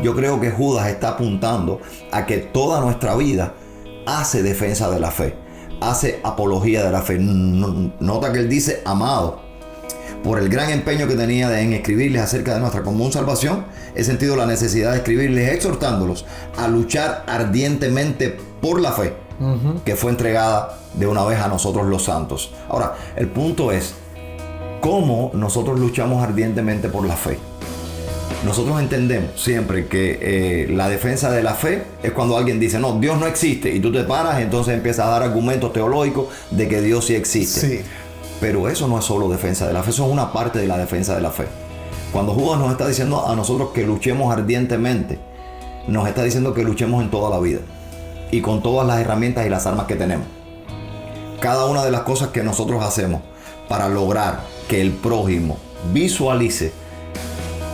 Yo creo que Judas está apuntando a que toda nuestra vida hace defensa de la fe, hace apología de la fe. Nota que él dice: amado, por el gran empeño que tenía en escribirles acerca de nuestra común salvación, he sentido la necesidad de escribirles exhortándolos a luchar ardientemente por la fe que fue entregada de una vez a nosotros los santos. Ahora, el punto es cómo nosotros luchamos ardientemente por la fe. Nosotros entendemos siempre que la defensa de la fe es cuando alguien dice: no, Dios no existe, y tú te paras y entonces empiezas a dar argumentos teológicos de que Dios sí existe. Sí. Pero eso no es solo defensa de la fe, eso es una parte de la defensa de la fe. Cuando Judas nos está diciendo a nosotros que luchemos ardientemente, nos está diciendo que luchemos en toda la vida y con todas las herramientas y las armas que tenemos. Cada una de las cosas que nosotros hacemos para lograr que el prójimo visualice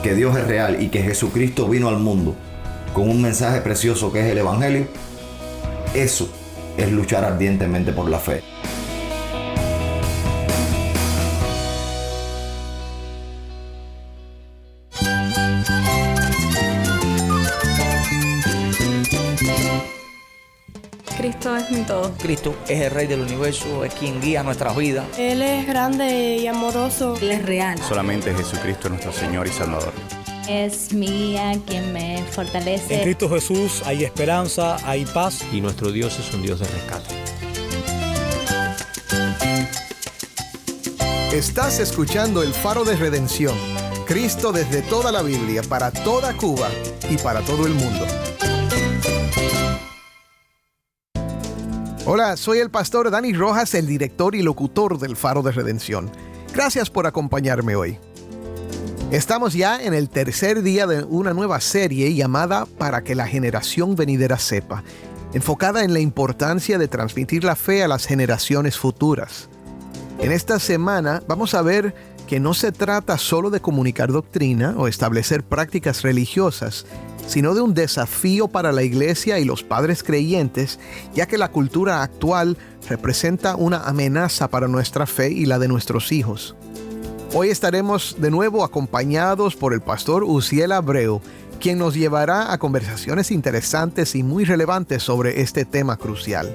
que Dios es real y que Jesucristo vino al mundo con un mensaje precioso que es el Evangelio, eso es luchar ardientemente por la fe. Cristo es mi todo. Cristo es el Rey del universo, es quien guía nuestras vidas. Él es grande y amoroso. Él es real. Solamente Jesucristo es nuestro Señor y Salvador. Es mía quien me fortalece. En Cristo Jesús hay esperanza, hay paz. Y nuestro Dios es un Dios de rescate. Estás escuchando El Faro de Redención. Cristo desde toda la Biblia, para toda Cuba y para todo el mundo. Hola, soy el pastor Dani Rojas, el director y locutor del Faro de Redención. Gracias por acompañarme hoy. Estamos ya en el tercer día de una nueva serie llamada Para que la generación venidera sepa, enfocada en la importancia de transmitir la fe a las generaciones futuras. En esta semana vamos a ver que no se trata solo de comunicar doctrina o establecer prácticas religiosas, sino de un desafío para la iglesia y los padres creyentes, ya que la cultura actual representa una amenaza para nuestra fe y la de nuestros hijos. Hoy estaremos de nuevo acompañados por el pastor Uziel Abreu, quien nos llevará a conversaciones interesantes y muy relevantes sobre este tema crucial.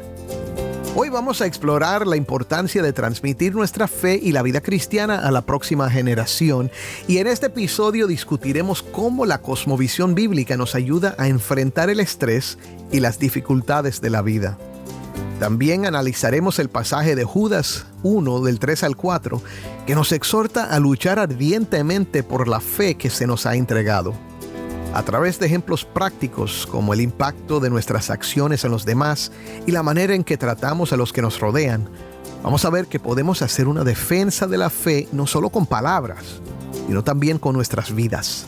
Hoy vamos a explorar la importancia de transmitir nuestra fe y la vida cristiana a la próxima generación, y en este episodio discutiremos cómo la cosmovisión bíblica nos ayuda a enfrentar el estrés y las dificultades de la vida. También analizaremos el pasaje de Judas 1 del 3 al 4, que nos exhorta a luchar ardientemente por la fe que se nos ha entregado. A través de ejemplos prácticos como el impacto de nuestras acciones en los demás y la manera en que tratamos a los que nos rodean, vamos a ver que podemos hacer una defensa de la fe no solo con palabras, sino también con nuestras vidas.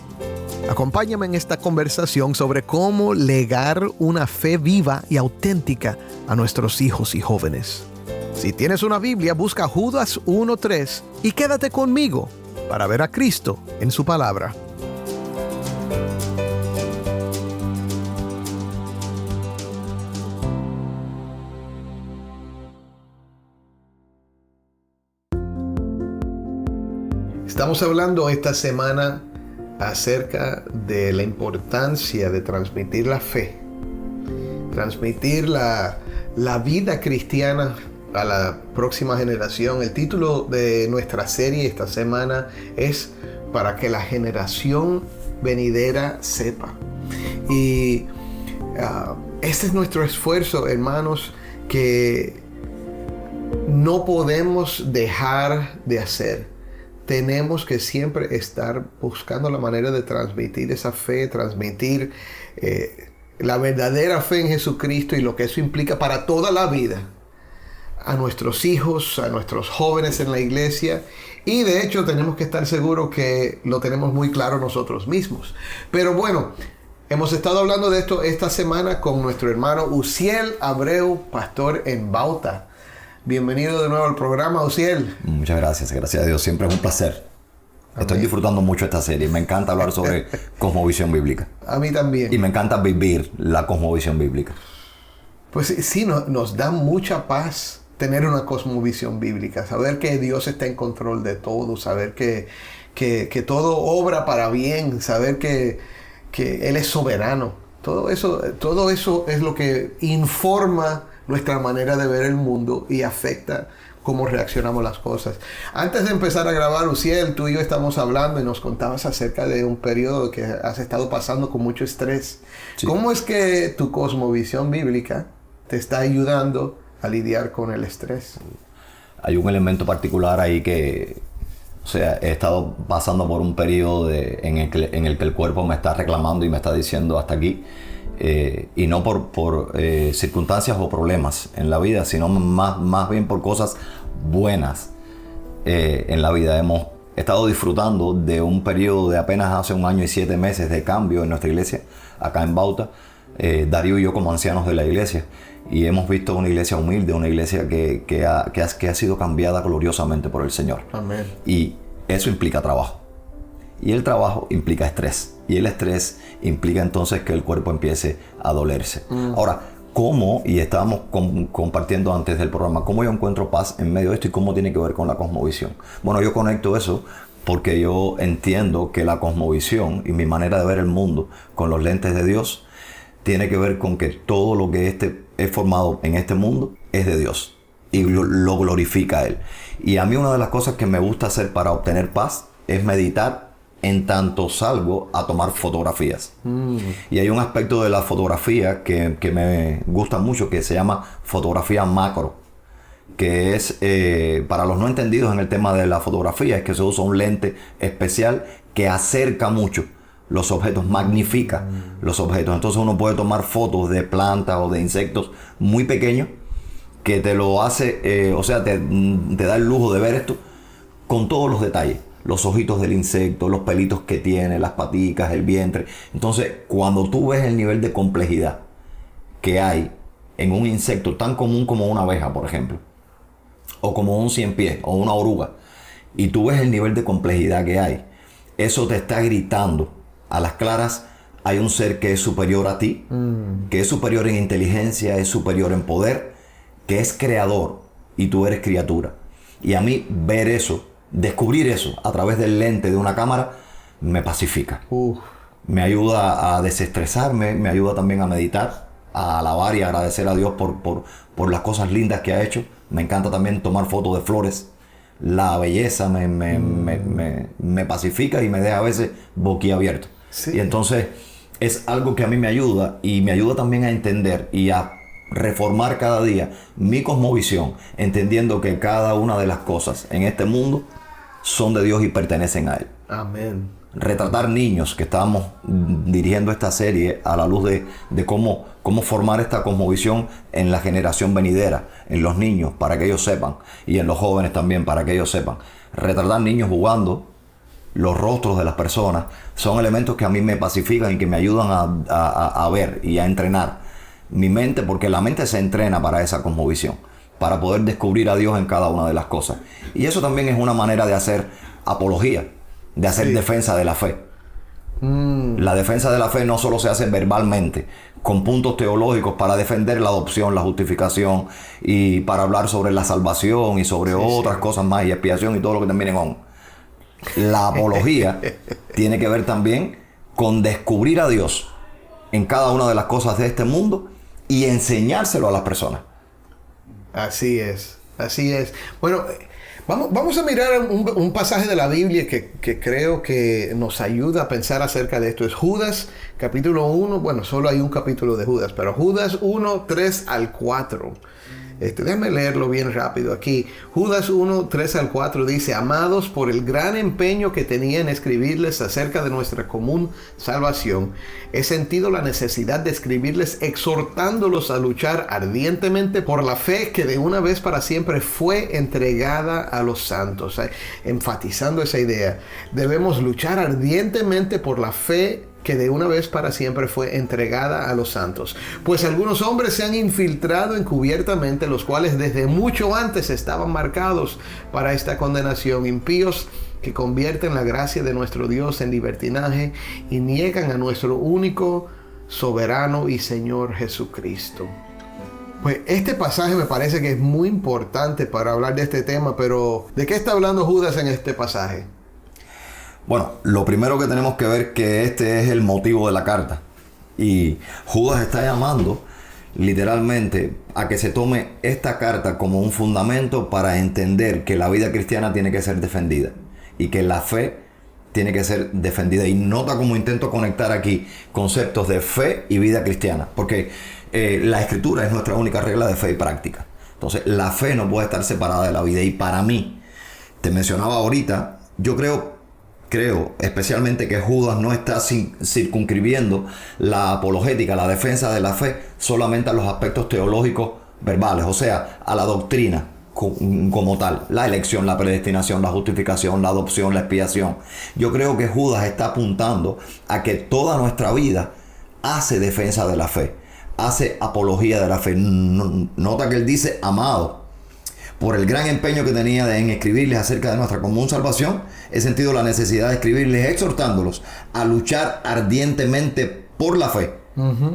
Acompáñame en esta conversación sobre cómo legar una fe viva y auténtica a nuestros hijos y jóvenes. Si tienes una Biblia, busca Judas 1:3 y quédate conmigo para ver a Cristo en su palabra. Estamos hablando esta semana acerca de la importancia de transmitir la fe, transmitir la vida cristiana a la próxima generación. El título de nuestra serie esta semana es Para que la generación venidera sepa. Y este es nuestro esfuerzo, hermanos, que no podemos dejar de hacer. Tenemos que siempre estar buscando la manera de transmitir esa fe, transmitir la verdadera fe en Jesucristo y lo que eso implica para toda la vida a nuestros hijos, a nuestros jóvenes en la iglesia. Y de hecho tenemos que estar seguros que lo tenemos muy claro nosotros mismos. Pero bueno, hemos estado hablando de esto esta semana con nuestro hermano Uziel Abreu, pastor en Bauta. Bienvenido de nuevo al programa, Uziel. Muchas gracias, gracias a Dios. Siempre es un placer. Amén. Estoy disfrutando mucho esta serie. Me encanta hablar sobre cosmovisión bíblica. A mí también. Y me encanta vivir la cosmovisión bíblica. Pues sí, nos da mucha paz tener una cosmovisión bíblica. Saber que Dios está en control de todo. Saber que todo obra para bien. Saber que que Él es soberano. Todo eso es lo que informa nuestra manera de ver el mundo y afecta cómo reaccionamos las cosas. Antes de empezar a grabar, Uziel, tú y yo estamos hablando y nos contabas acerca de un periodo que has estado pasando con mucho estrés. Sí. ¿Cómo es que tu cosmovisión bíblica te está ayudando a lidiar con el estrés? Hay un elemento particular ahí que, o sea, he estado pasando por un periodo en el que el cuerpo me está reclamando y me está diciendo hasta aquí. Y no por circunstancias o problemas en la vida, sino más bien por cosas buenas en la vida. Hemos estado disfrutando de un periodo de apenas hace 1 año y 7 meses de cambio en nuestra iglesia, acá en Bauta, Darío y yo como ancianos de la iglesia, y hemos visto una iglesia humilde, una iglesia que ha sido cambiada gloriosamente por el Señor. Amén. Y eso implica trabajo. Y el trabajo implica estrés. Y el estrés implica entonces que el cuerpo empiece a dolerse. Ahora, ¿cómo? Y estábamos compartiendo antes del programa, ¿cómo yo encuentro paz en medio de esto y cómo tiene que ver con la cosmovisión? Bueno, yo conecto eso porque yo entiendo que la cosmovisión y mi manera de ver el mundo con los lentes de Dios tiene que ver con que todo lo que es formado en este mundo es de Dios y lo glorifica a Él. Y a mí una de las cosas que me gusta hacer para obtener paz es meditar en tanto salgo a tomar fotografías. Y hay un aspecto de la fotografía que me gusta mucho, que se llama fotografía macro, que es, para los no entendidos en el tema de la fotografía, es que se usa un lente especial que acerca mucho los objetos, magnifica los objetos. Entonces uno puede tomar fotos de plantas o de insectos muy pequeños, que te lo hace, o sea, te da el lujo de ver esto con todos los detalles. Los ojitos del insecto, los pelitos que tiene, las paticas, el vientre. Entonces, cuando tú ves el nivel de complejidad que hay en un insecto tan común como una abeja, por ejemplo, o como un ciempié o una oruga, y tú ves el nivel de complejidad que hay, eso te está gritando a las claras: hay un ser que es superior a ti, que es superior en inteligencia, es superior en poder, que es creador y tú eres criatura. Y a mí ver eso, descubrir eso a través del lente de una cámara, me pacifica. Me ayuda a desestresarme, me ayuda también a meditar, a alabar y agradecer a Dios por las cosas lindas que ha hecho. Me encanta también tomar fotos de flores. La belleza me pacifica y me deja a veces boquiabierto. Sí. Y entonces es algo que a mí me ayuda, y me ayuda también a entender y a reformar cada día mi cosmovisión, entendiendo que cada una de las cosas en este mundo son de Dios y pertenecen a Él. Amén. Retratar niños, que estábamos dirigiendo esta serie a la luz de cómo formar esta cosmovisión en la generación venidera, en los niños, para que ellos sepan, y en los jóvenes también, para que ellos sepan. Retratar niños jugando, los rostros de las personas, son elementos que a mí me pacifican y que me ayudan a ver y a entrenar mi mente, porque la mente se entrena para esa cosmovisión, para poder descubrir a Dios en cada una de las cosas. Y eso también es una manera de hacer apología, de hacer defensa de la fe. La defensa de la fe no solo se hace verbalmente, con puntos teológicos para defender la adopción, la justificación, y para hablar sobre la salvación y sobre otras cosas más, y expiación y todo lo que también con. La apología tiene que ver también con descubrir a Dios en cada una de las cosas de este mundo y enseñárselo a las personas. Así es, así es. Bueno, vamos a mirar un pasaje de la Biblia que creo que nos ayuda a pensar acerca de esto. Es Judas, capítulo 1. Bueno, solo hay un capítulo de Judas, pero Judas 1, 3 al 4. Déjame leerlo bien rápido aquí. Judas 1, 3 al 4 dice: amados, por el gran empeño que tenía en escribirles acerca de nuestra común salvación, he sentido la necesidad de escribirles exhortándolos a luchar ardientemente por la fe que de una vez para siempre fue entregada a los santos. Enfatizando esa idea, debemos luchar ardientemente por la fe que de una vez para siempre fue entregada a los santos. Pues algunos hombres se han infiltrado encubiertamente, los cuales desde mucho antes estaban marcados para esta condenación, impíos que convierten la gracia de nuestro Dios en libertinaje y niegan a nuestro único soberano y Señor Jesucristo. Pues este pasaje me parece que es muy importante para hablar de este tema, pero ¿de qué está hablando Judas en este pasaje? Bueno, lo primero que tenemos que ver que este es el motivo de la carta. Y Judas está llamando literalmente a que se tome esta carta como un fundamento para entender que la vida cristiana tiene que ser defendida y que la fe tiene que ser defendida. Y nota cómo intento conectar aquí conceptos de fe y vida cristiana, porque la escritura es nuestra única regla de fe y práctica. Entonces la fe no puede estar separada de la vida. Y para mí, te mencionaba ahorita, yo creo especialmente que Judas no está circunscribiendo la apologética, la defensa de la fe, solamente a los aspectos teológicos verbales, o sea, a la doctrina como tal, la elección, la predestinación, la justificación, la adopción, la expiación. Yo creo que Judas está apuntando a que toda nuestra vida hace defensa de la fe, hace apología de la fe. Nota que él dice, amado, por el gran empeño que tenía en escribirles acerca de nuestra común salvación, he sentido la necesidad de escribirles exhortándolos a luchar ardientemente por la fe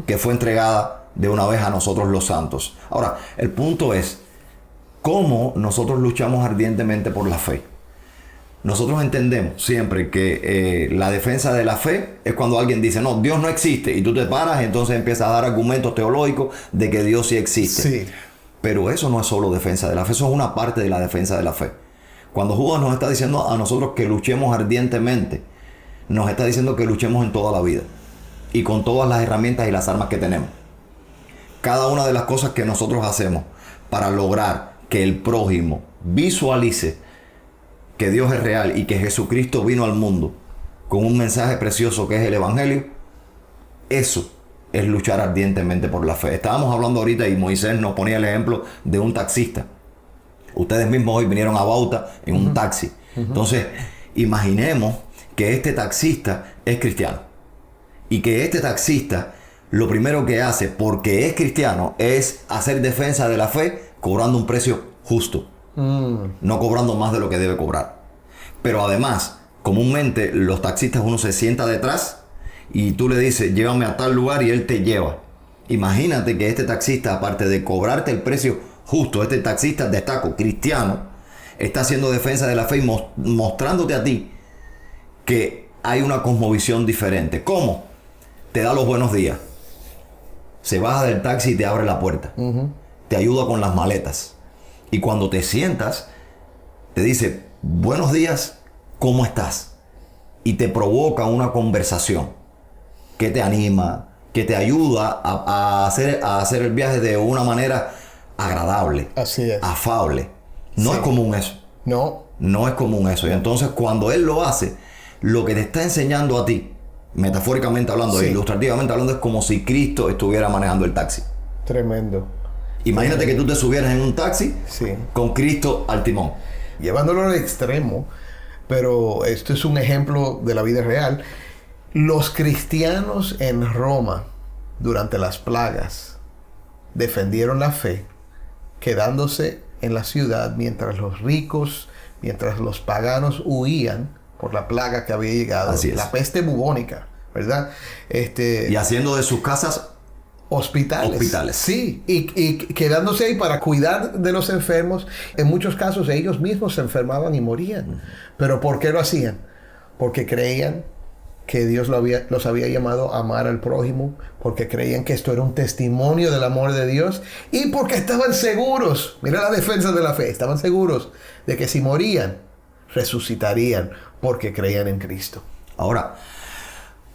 que fue entregada de una vez a nosotros los santos. Ahora, el punto es, ¿cómo nosotros luchamos ardientemente por la fe? Nosotros entendemos siempre que la defensa de la fe es cuando alguien dice, no, Dios no existe, y tú te paras y entonces empiezas a dar argumentos teológicos de que Dios sí existe. Sí. Pero eso no es solo defensa de la fe, eso es una parte de la defensa de la fe. Cuando Judas nos está diciendo a nosotros que luchemos ardientemente, nos está diciendo que luchemos en toda la vida y con todas las herramientas y las armas que tenemos. Cada una de las cosas que nosotros hacemos para lograr que el prójimo visualice que Dios es real y que Jesucristo vino al mundo con un mensaje precioso que es el Evangelio, eso es luchar ardientemente por la fe. Estábamos hablando ahorita y Moisés nos ponía el ejemplo de un taxista. Ustedes mismos hoy vinieron a Bauta en un taxi. Entonces, imaginemos que este taxista es cristiano. Y que este taxista lo primero que hace, porque es cristiano, es hacer defensa de la fe cobrando un precio justo. No cobrando más de lo que debe cobrar. Pero además, comúnmente los taxistas uno se sienta detrás y tú le dices, llévame a tal lugar y él te lleva. Imagínate que este taxista, aparte de cobrarte el precio justo, este taxista, destaco, cristiano, está haciendo defensa de la fe y mostrándote a ti que hay una cosmovisión diferente. ¿Cómo? Te da los buenos días. Se baja del taxi y te abre la puerta. Te ayuda con las maletas. Y cuando te sientas, te dice, buenos días, ¿cómo estás? Y te provoca una conversación que te anima, que te ayuda a hacer el viaje de una manera agradable, Así es. afable. No es común eso. No es común eso. Y entonces cuando él lo hace, lo que te está enseñando a ti, metafóricamente hablando, ilustrativamente hablando, es como si Cristo estuviera manejando el taxi. Tremendo. Imagínate que tú te subieras en un taxi con Cristo al timón. Llevándolo al extremo, pero esto es un ejemplo de la vida real. Los cristianos en Roma, durante las plagas, defendieron la fe, quedándose en la ciudad mientras los ricos, mientras los paganos huían por la plaga que había llegado. Así es. La peste bubónica, ¿verdad? Y haciendo de sus casas hospitales. Sí, y quedándose ahí para cuidar de los enfermos. En muchos casos ellos mismos se enfermaban y morían. ¿Pero por qué lo hacían? Porque creían que Dios los había llamado a amar al prójimo, porque creían que esto era un testimonio del amor de Dios y porque estaban seguros, mira la defensa de la fe, estaban seguros de que si morían, resucitarían porque creían en Cristo. Ahora,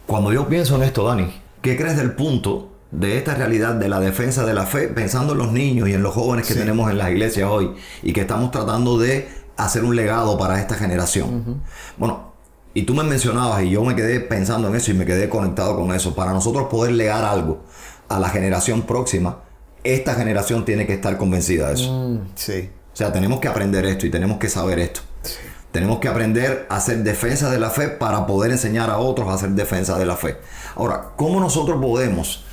cuando yo pienso en esto, Dani, ¿qué crees del punto de esta realidad de la defensa de la fe, pensando en los niños y en los jóvenes que tenemos en las iglesias hoy y que estamos tratando de hacer un legado para esta generación? Bueno, y tú me mencionabas y yo me quedé pensando en eso y me quedé conectado con eso. Para nosotros poder legar algo a la generación próxima, esta generación tiene que estar convencida de eso. O sea, tenemos que aprender esto y tenemos que saber esto. Tenemos que aprender a hacer defensa de la fe para poder enseñar a otros a hacer defensa de la fe. Ahora, ¿cómo nosotros podemos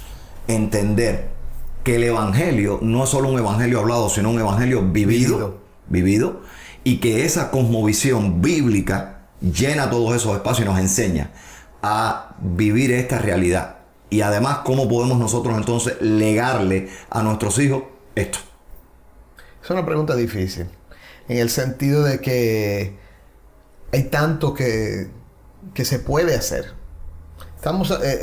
entender que el evangelio no es solo un evangelio hablado, sino un evangelio vivido, y que esa cosmovisión bíblica llena todos esos espacios y nos enseña a vivir esta realidad? Y además, ¿cómo podemos nosotros entonces legarle a nuestros hijos esto? Es una pregunta difícil, en el sentido de que hay tanto que que se puede hacer.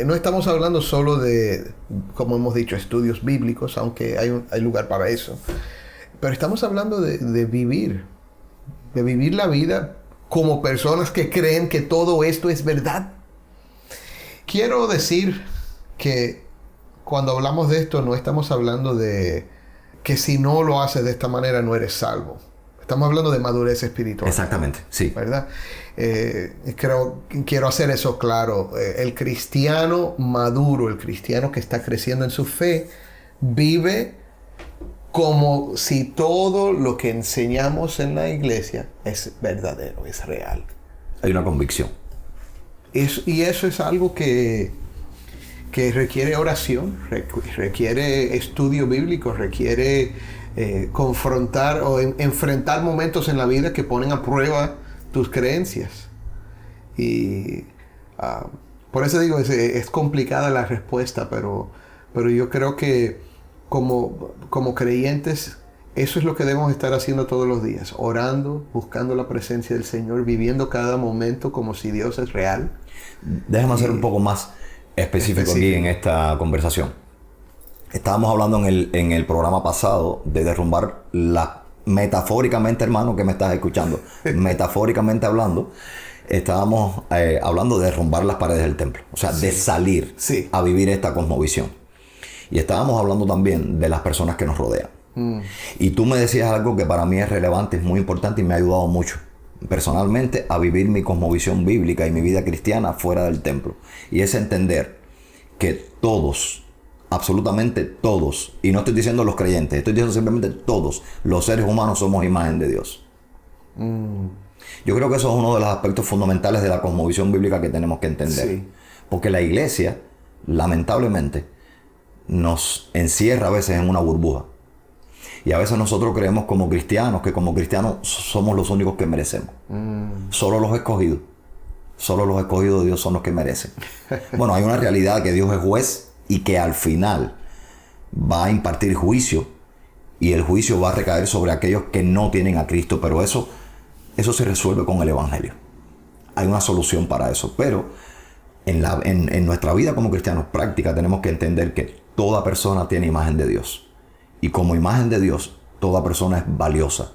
No estamos hablando solo de, como hemos dicho, estudios bíblicos, aunque hay lugar para eso. Pero estamos hablando de vivir la vida como personas que creen que todo esto es verdad. Quiero decir que cuando hablamos de esto no estamos hablando de que si no lo haces de esta manera no eres salvo. Estamos hablando de madurez espiritual. Exactamente, sí. ¿Verdad? Quiero hacer eso claro. El cristiano maduro, el cristiano que está creciendo en su fe, vive como si todo lo que enseñamos en la iglesia es verdadero, es real. Hay una convicción. Y eso es algo que requiere oración, requiere estudio bíblico, requiere confrontar o enfrentar momentos en la vida que ponen a prueba tus creencias. Y por eso digo, es complicada la respuesta, pero yo creo que como creyentes, eso es lo que debemos estar haciendo todos los días, orando, buscando la presencia del Señor, viviendo cada momento como si Dios es real. Déjame ser un poco más específico aquí en esta conversación. Estábamos hablando en el programa pasado de derrumbar metafóricamente, hermano, que me estás escuchando, metafóricamente hablando, estábamos hablando de derrumbar las paredes del templo, o sea, de salir a vivir esta cosmovisión. Y estábamos hablando también de las personas que nos rodean. Y tú me decías algo que para mí es relevante, es muy importante y me ha ayudado mucho personalmente a vivir mi cosmovisión bíblica y mi vida cristiana fuera del templo. Y es entender que todos, absolutamente todos, y no estoy diciendo los creyentes, estoy diciendo simplemente todos los seres humanos somos imagen de Dios. Yo creo que eso es uno de los aspectos fundamentales de la cosmovisión bíblica que tenemos que entender. Porque la iglesia, lamentablemente, nos encierra a veces en una burbuja. Y a veces nosotros creemos como cristianos que como cristianos somos los únicos que merecemos. Solo los escogidos de Dios son los que merecen. Bueno, hay una realidad que Dios es juez y que al final va a impartir juicio y el juicio va a recaer sobre aquellos que no tienen a Cristo, pero eso se resuelve con el Evangelio. Hay una solución para eso, pero en nuestra vida como cristianos práctica tenemos que entender que toda persona tiene imagen de Dios. Y como imagen de Dios, toda persona es valiosa,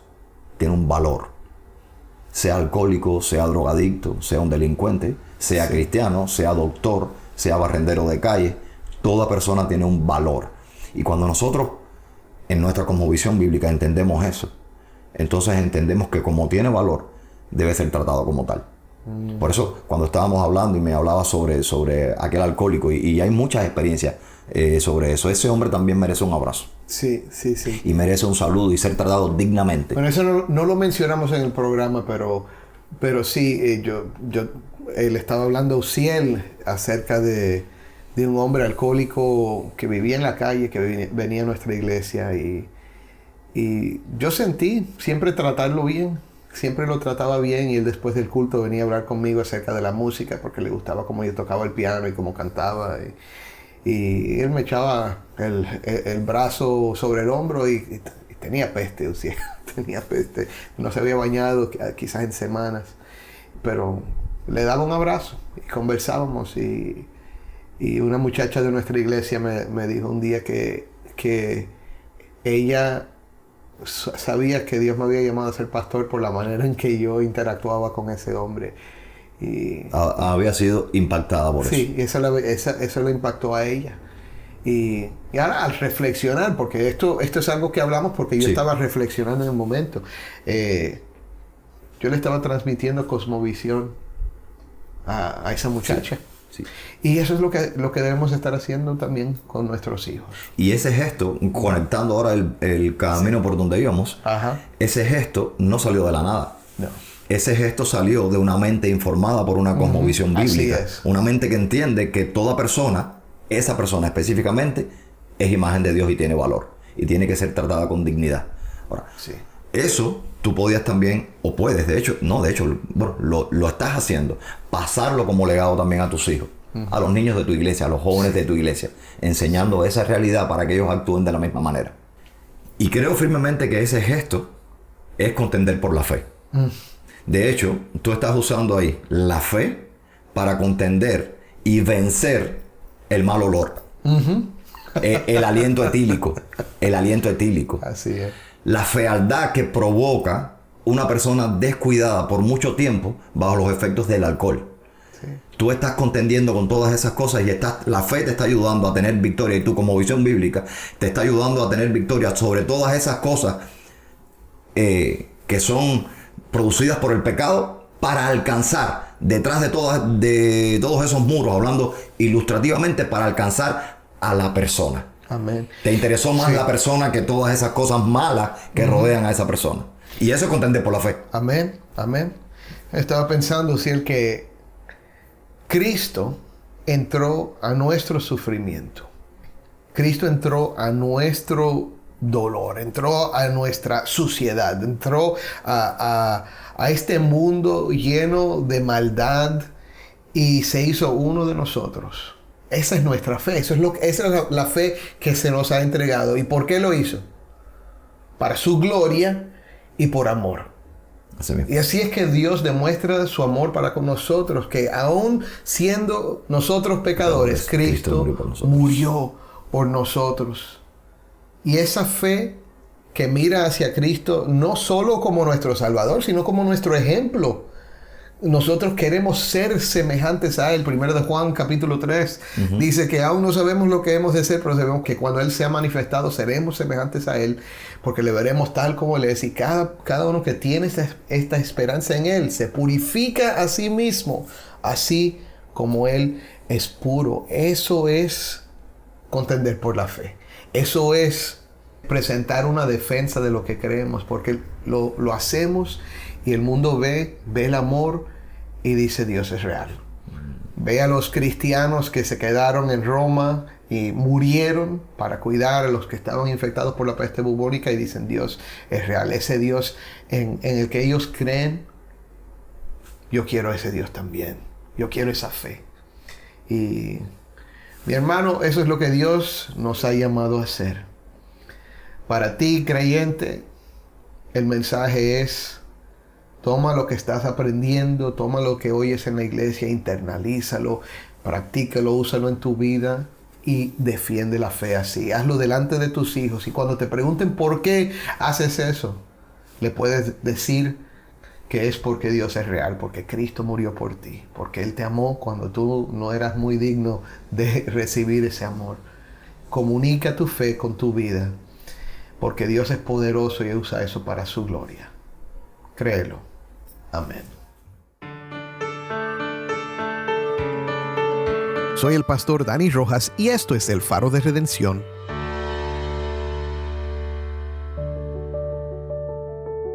tiene un valor. Sea alcohólico, sea drogadicto, sea un delincuente, sea cristiano, sea doctor, sea barrendero de calle, toda persona tiene un valor. Y cuando nosotros, en nuestra cosmovisión bíblica, entendemos eso, entonces entendemos que como tiene valor, debe ser tratado como tal. Por eso, cuando estábamos hablando y me hablaba sobre aquel alcohólico, y hay muchas experiencias sobre eso, ese hombre también merece un abrazo. Sí. Y merece un saludo y ser tratado dignamente. Bueno, eso no lo mencionamos en el programa, pero sí, él estaba hablando Uziel acerca de un hombre alcohólico que vivía en la calle, que venía a nuestra iglesia y yo sentí siempre tratarlo bien, siempre lo trataba bien, y él después del culto venía a hablar conmigo acerca de la música porque le gustaba cómo yo tocaba el piano y cómo cantaba. Y él me echaba el brazo sobre el hombro y tenía peste, o sea, tenía peste. No se había bañado quizás en semanas, pero le daba un abrazo y conversábamos. Y una muchacha de nuestra iglesia me dijo un día que ella sabía que Dios me había llamado a ser pastor por la manera en que yo interactuaba con ese hombre. Y había sido impactada por eso. Sí, eso le impactó a ella. Y ahora al reflexionar, porque esto es algo que hablamos porque yo estaba reflexionando en el momento. Yo le estaba transmitiendo cosmovisión a esa muchacha. Sí. Y eso es lo que debemos estar haciendo también con nuestros hijos. Y ese gesto, conectando ahora el camino por donde íbamos, ese gesto no salió de la nada. No. Ese gesto salió de una mente informada por una cosmovisión bíblica. Una mente que entiende que toda persona, esa persona específicamente, es imagen de Dios y tiene valor. Y tiene que ser tratada con dignidad. Ahora, eso tú podías también, o puedes, lo estás haciendo, pasarlo como legado también a tus hijos, a los niños de tu iglesia, a los jóvenes de tu iglesia, enseñando esa realidad para que ellos actúen de la misma manera. Y creo firmemente que ese gesto es contender por la fe. De hecho, tú estás usando ahí la fe para contender y vencer el mal olor. El aliento etílico. El aliento etílico. Así es. La fealdad que provoca una persona descuidada por mucho tiempo bajo los efectos del alcohol. Sí. Tú estás contendiendo con todas esas cosas y la fe te está ayudando a tener victoria, y tú como visión bíblica te está ayudando a tener victoria sobre todas esas cosas que son producidas por el pecado, para alcanzar detrás de todos esos muros, hablando ilustrativamente, para alcanzar a la persona. Amén. Te interesó más la persona que todas esas cosas malas que rodean a esa persona. Y eso es contender por la fe. Amén, amén. Estaba pensando si el que Cristo entró a nuestro sufrimiento. Cristo entró a nuestro dolor, entró a nuestra suciedad, entró a este mundo lleno de maldad y se hizo uno de nosotros. Esa es nuestra fe, esa es la fe que se nos ha entregado. ¿Y por qué lo hizo? Para su gloria y por amor. Y así es que Dios demuestra su amor para con nosotros, que aún siendo nosotros pecadores, Cristo murió por nosotros. Y esa fe que mira hacia Cristo no solo como nuestro Salvador, sino como nuestro ejemplo. Nosotros queremos ser semejantes a Él. 1 de Juan capítulo 3 dice que aún no sabemos lo que hemos de ser, pero sabemos que cuando Él sea manifestado seremos semejantes a Él, porque le veremos tal como Él es. Y cada uno que tiene esta esperanza en Él se purifica a sí mismo, así como Él es puro. Eso es contender por la fe. Eso es presentar una defensa de lo que creemos, porque lo hacemos y el mundo ve el amor y dice: Dios es real. Ve a los cristianos que se quedaron en Roma y murieron para cuidar a los que estaban infectados por la peste bubónica y dicen: Dios es real. Ese Dios en el que ellos creen, yo quiero ese Dios también. Yo quiero esa fe. Y mi hermano, eso es lo que Dios nos ha llamado a hacer. Para ti, creyente, el mensaje es: toma lo que estás aprendiendo, toma lo que oyes en la iglesia, internalízalo, practícalo, úsalo en tu vida y defiende la fe así. Hazlo delante de tus hijos y cuando te pregunten por qué haces eso, le puedes decir que es porque Dios es real, porque Cristo murió por ti, porque Él te amó cuando tú no eras muy digno de recibir ese amor. Comunica tu fe con tu vida, porque Dios es poderoso y usa eso para su gloria. Créelo. Amén. Soy el pastor Dani Rojas y esto es el Faro de Redención.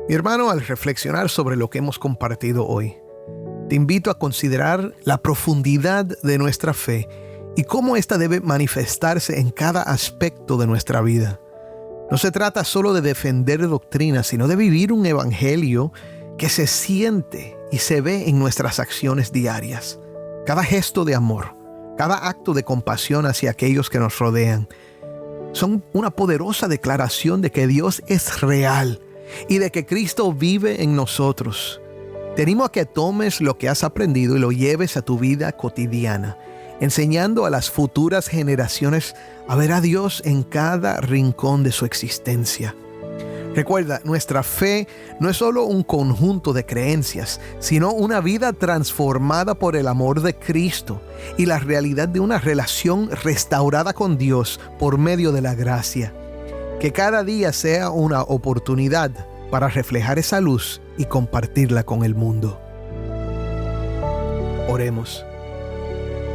Mi hermano, al reflexionar sobre lo que hemos compartido hoy, te invito a considerar la profundidad de nuestra fe y cómo ésta debe manifestarse en cada aspecto de nuestra vida. No se trata solo de defender doctrinas, sino de vivir un evangelio que se siente y se ve en nuestras acciones diarias. Cada gesto de amor, cada acto de compasión hacia aquellos que nos rodean, son una poderosa declaración de que Dios es real y de que Cristo vive en nosotros. Te animo a que tomes lo que has aprendido y lo lleves a tu vida cotidiana, enseñando a las futuras generaciones a ver a Dios en cada rincón de su existencia. Recuerda, nuestra fe no es solo un conjunto de creencias, sino una vida transformada por el amor de Cristo y la realidad de una relación restaurada con Dios por medio de la gracia. Que cada día sea una oportunidad para reflejar esa luz y compartirla con el mundo. Oremos.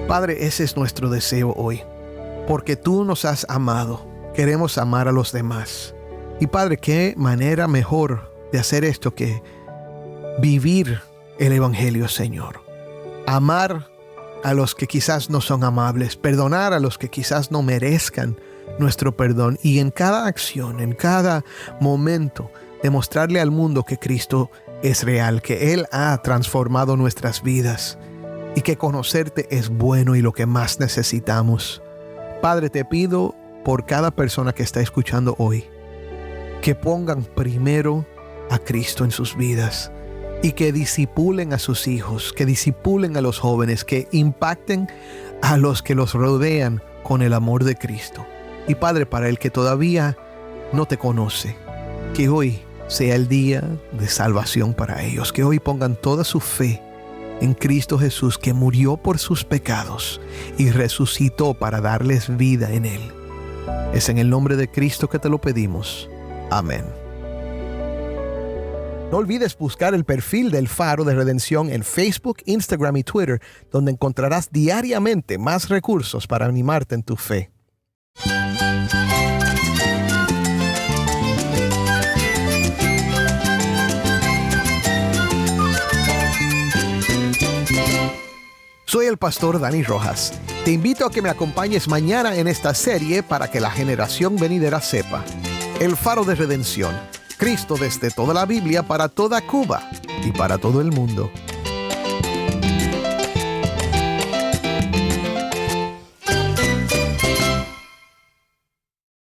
Padre, ese es nuestro deseo hoy. Porque tú nos has amado, queremos amar a los demás. Y Padre, qué manera mejor de hacer esto que vivir el Evangelio, Señor. Amar a los que quizás no son amables, perdonar a los que quizás no merezcan nuestro perdón. Y en cada acción, en cada momento, demostrarle al mundo que Cristo es real, que Él ha transformado nuestras vidas y que conocerte es bueno y lo que más necesitamos. Padre, te pido por cada persona que está escuchando hoy, que pongan primero a Cristo en sus vidas y que disipulen a sus hijos, que disipulen a los jóvenes, que impacten a los que los rodean con el amor de Cristo. Y Padre, para el que todavía no te conoce, que hoy sea el día de salvación para ellos, que hoy pongan toda su fe en Cristo Jesús, que murió por sus pecados y resucitó para darles vida en Él. Es en el nombre de Cristo que te lo pedimos. Amén. No olvides buscar el perfil del Faro de Redención en Facebook, Instagram y Twitter, donde encontrarás diariamente más recursos para animarte en tu fe. Soy el pastor Dani Rojas. Te invito a que me acompañes mañana en esta serie para que la generación venidera sepa. El Faro de Redención. Cristo desde toda la Biblia para toda Cuba y para todo el mundo.